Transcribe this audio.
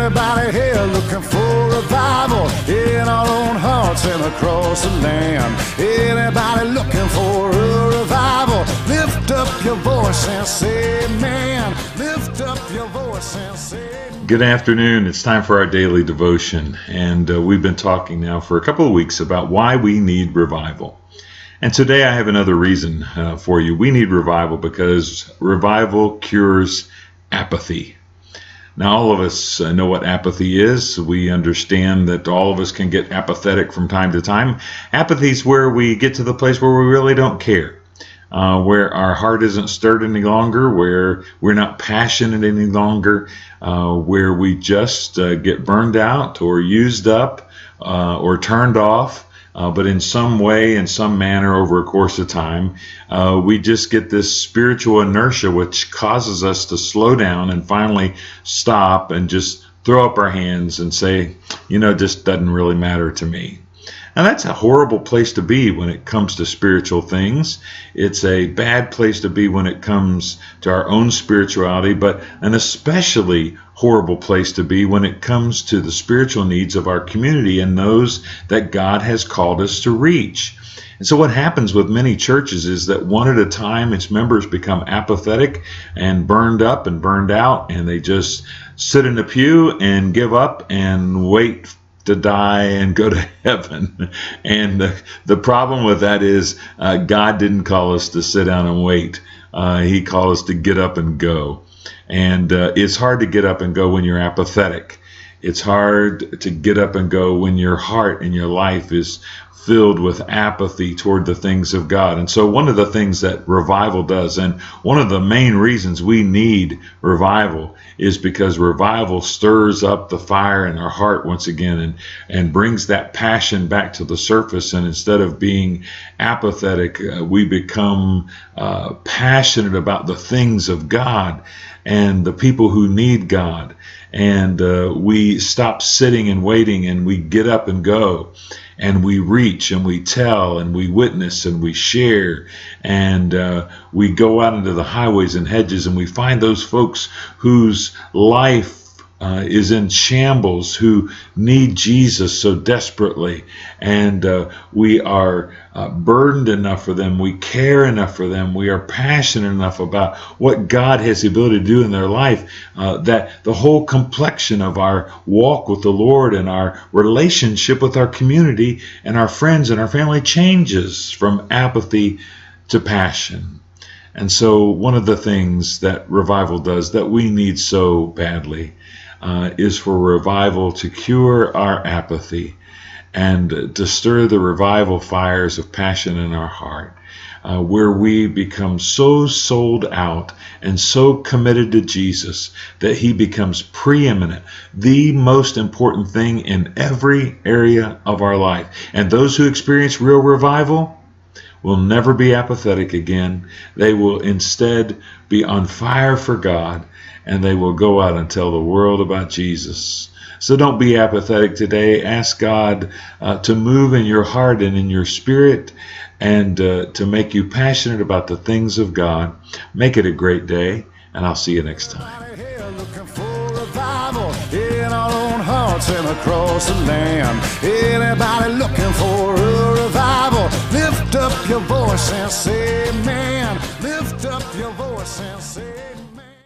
Anybody here looking for revival in our own hearts and across the land? Anybody looking for a revival? Lift up your voice and say amen. Lift up your voice and say amen. Good afternoon. It's time for our daily devotion, and we've been talking now for a couple of weeks about why we need revival. And today I have another reason for you. We need revival because revival cures apathy. Now, all of us know what apathy is. We understand that all of us can get apathetic from time to time. Apathy is where we get to the place where we really don't care, where our heart isn't stirred any longer, where we're not passionate any longer, where we just get burned out or used up or turned off. But in some way, in some manner, over a course of time, we just get this spiritual inertia which causes us to slow down and finally stop and just throw up our hands and say, it just doesn't really matter to me. And that's a horrible place to be when it comes to spiritual things. It's a bad place to be when it comes to our own spirituality, but an especially horrible place to be when it comes to the spiritual needs of our community and those that God has called us to reach. And so what happens with many churches is that one at a time its members become apathetic and burned up and burned out, and they just sit in the pew and give up and wait to die and go to heaven. And the problem with that is God didn't call us to sit down and wait. He called us to get up and go. And it's hard to get up and go when you're apathetic. It's hard to get up and go when your heart and your life is filled with apathy toward the things of God. And so one of the things that revival does, and one of the main reasons we need revival, is because revival stirs up the fire in our heart once again and brings that passion back to the surface. And instead of being apathetic, we become passionate about the things of God and the people who need God. And we stop sitting and waiting, and we get up and go, and we reach and we tell and we witness and we share, and we go out into the highways and hedges, and we find those folks whose life is in shambles, who need Jesus so desperately, and we are burdened enough for them, we care enough for them, we are passionate enough about what God has the ability to do in their life, that the whole complexion of our walk with the Lord and our relationship with our community and our friends and our family changes from apathy to passion. And so one of the things that revival does that we need so badly is for revival to cure our apathy and to stir the revival fires of passion in our heart, where we become so sold out and so committed to Jesus that he becomes preeminent, the most important thing in every area of our life. And those who experience real revival will never be apathetic again. They will instead be on fire for God, and they will go out and tell the world about Jesus. So don't be apathetic today. Ask God to move in your heart and in your spirit, and to make you passionate about the things of God. Make it a great day, and I'll see you next time. In our own hearts and across the land. Anybody looking for a revival? Lift up your voice and say amen. Lift up your voice and say